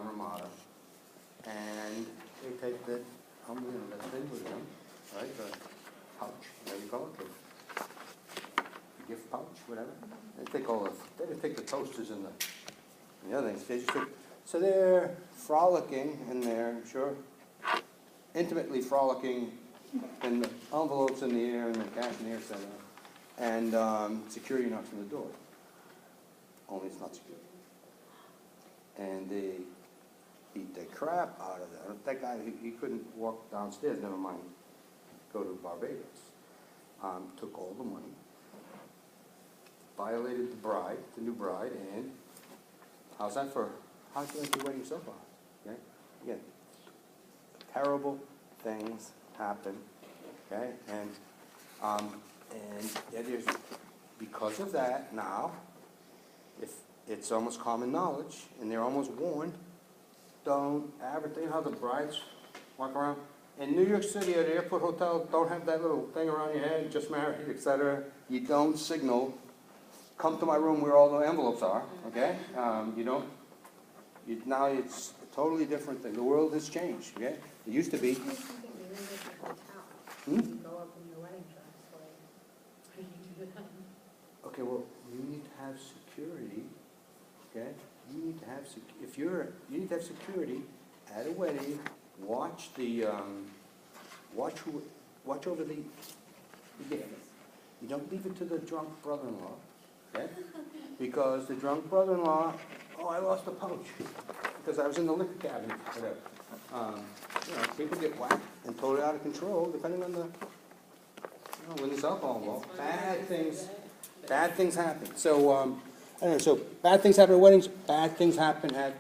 Ramada, and they take that, that thing with them, right, the pouch, whatever you call it, the gift pouch, whatever. They take they didn't take the toasters and the other things. They just took, so they're frolicking in there, I'm sure, intimately frolicking, and the envelopes in the air and the cash in the air center, and security knocks on the door. Only it's not secure. And they beat the crap out of that. That guy, he couldn't walk downstairs, never mind go to Barbados. Took all the money, violated the bride, the new bride, and how's you like your wedding so far? Okay? Again, terrible things happen, okay? And yeah, there's, because of that, now, if it's almost common knowledge, and they're almost warned, don't advertise. You know how the brides walk around? In New York City, at the airport hotel, don't have that little thing around your head, just married, etc. You don't signal, come to my room where all the envelopes are, okay? You don't, now it's a totally different thing. The world has changed, okay? It used to be. Okay, well, you need to have security, okay? You need to have, you need to have security at a wedding. Watch the, watch over the gift. You don't leave it to the drunk brother-in-law, okay? Because the drunk brother-in-law, oh, I lost a pouch because I was in the liquor cabinet, whatever. You know, people get whacked and totally out of control depending on the, you know, when there's alcohol involved. Bad things happen. So, I don't know, so bad things happen at weddings, bad things happen at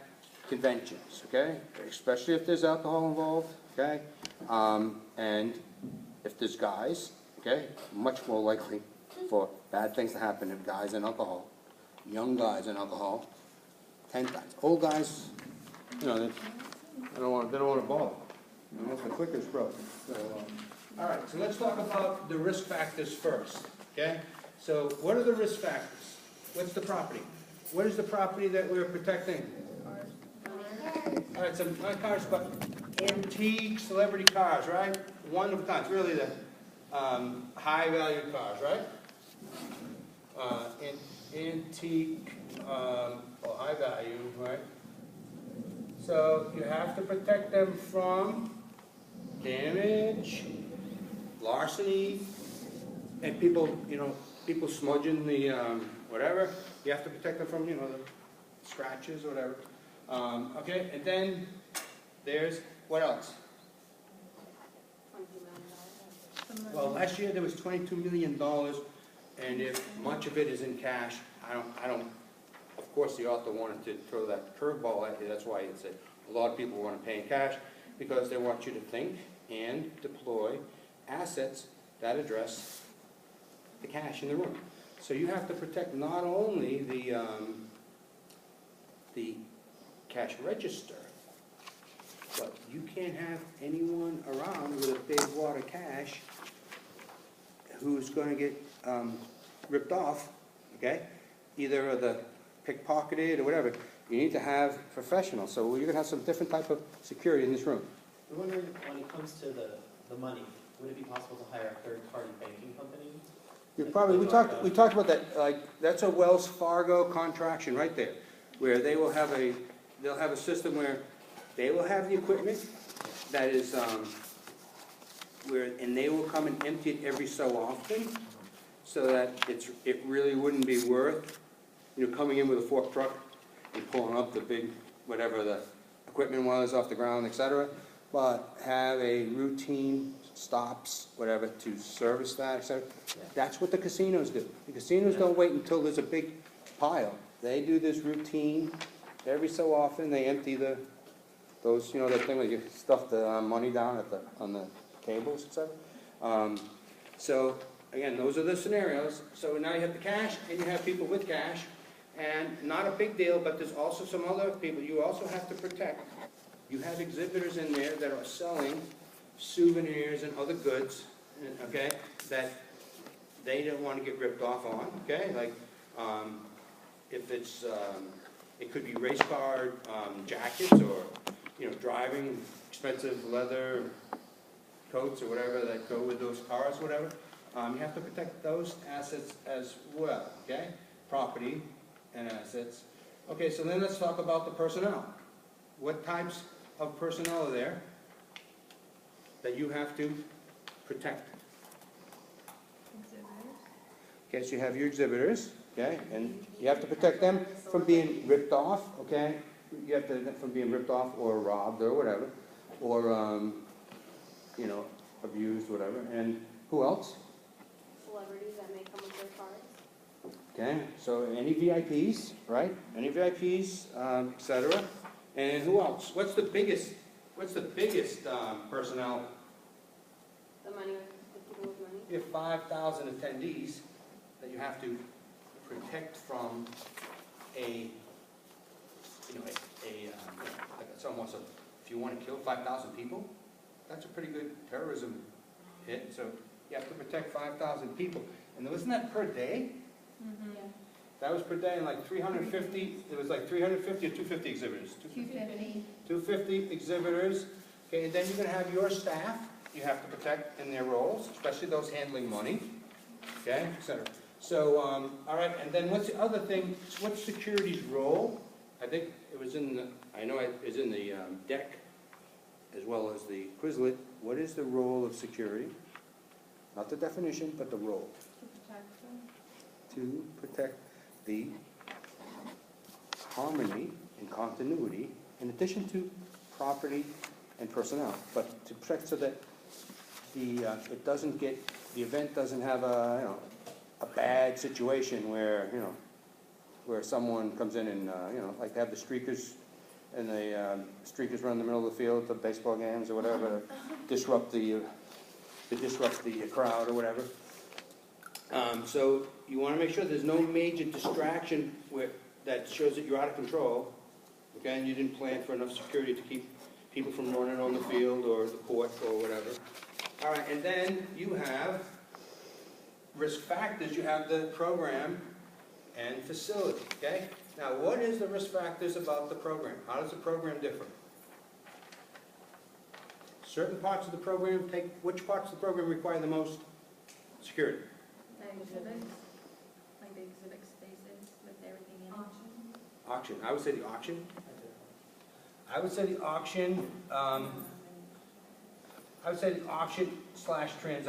conventions, okay? Especially if there's alcohol involved, okay? And if there's guys, okay, much more likely for bad things to happen if guys and alcohol. Young guys and alcohol, 10 times. Old guys, you know, they don't want to bother. You know, the clicker's broken. So, all right, so let's talk about the risk factors first, okay? So what are the risk factors? What's the property? What is the property that we're protecting? All right, so not cars, but antique celebrity cars, right? One of a kind. It's really the high-value cars, right? Antique or high value, right? So you have to protect them from damage, larceny, and people, you know, people smudging the whatever. You have to protect them from, you know, the scratches or whatever. Okay, and then there's, what else? Well, last year there was $22 million, and if much of it is in cash, I don't, of course the author wanted to throw that curveball at you, that's why he said a lot of people want to pay in cash, because they want you to think and deploy assets that address the cash in the room. So you have to protect not only the cash register, but you can't have anyone around with a big wad of cash who's going to get ripped off, okay? Either the pickpocketed or whatever. You need to have professionals. So you're going to have some different type of security in this room. I'm wondering, when it comes to the money, would it be possible to hire a third-party banking company? You're probably, we talked about that, like, that's a Wells Fargo contraction right there, where they will have they'll have a system where they will have the equipment that is, and they will come and empty it every so often, so that it really wouldn't be worth, you know, coming in with a fork truck and pulling up the big, whatever the equipment was off the ground, etc. But have a routine stops, whatever, to service that, etc. That's what the casinos do. The casinos don't wait until there's a big pile. They do this routine every so often. They empty those, you know, that thing where you stuff the money down on the tables, etc. So again, those are the scenarios. So now you have the cash, and you have people with cash, and not a big deal. But there's also some other people you also have to protect. You have exhibitors in there that are selling souvenirs and other goods, okay, that they don't want to get ripped off on, okay? Like if it's It could be race car jackets, or, you know, driving expensive leather coats or whatever that go with those cars, whatever. You have to protect those assets as well, okay? Property and assets. Okay, so then let's talk about the personnel. What types of personnel are there that you have to protect? Okay, so you have your exhibitors, okay, and you have to protect them from being ripped off, okay? You have to, from being ripped off or robbed or whatever, or, you know, abused, whatever. And who else? Celebrities that may come with their cars. Okay, so any VIPs, right? Any VIPs, et cetera. And who else? What's the biggest personnel? The money, the people with money. You have 5,000 attendees that you have to protect from a, you know, like someone wants to, if you want to kill 5,000 people, that's a pretty good terrorism hit. So you have to protect 5,000 people. And wasn't that per day? Mm-hmm. Yeah. That was per day, and like 350, it was like 350 or 250 exhibitors? 250. 250 exhibitors. Okay, and then you're going to have your staff you have to protect in their roles, especially those handling money, okay, et cetera. So, all right, and then what's the other thing? What's security's role? I think it was in the, I know it is in the deck as well as the Quizlet. What is the role of security? Not the definition, but the role. To protect the harmony and continuity, in addition to property and personnel, but to protect so that the it doesn't get, the event doesn't have a, you know, a bad situation where, you know, where someone comes in and, you know, like they have the streakers, and the streakers run in the middle of the field, the baseball games or whatever, disrupt the crowd or whatever. So you want to make sure there's no major distraction that shows that you're out of control, okay, and you didn't plan for enough security to keep people from running on the field or the court or whatever. All right, and then you have risk factors. You have the program and facility, okay? Now, what is the risk factors about the program? How does the program differ? Certain parts of the program which parts of the program require the most security? Exhibits, like the exhibit spaces with everything in it. Auction. I would say the auction. I would say the auction. I would say the auction / transaction.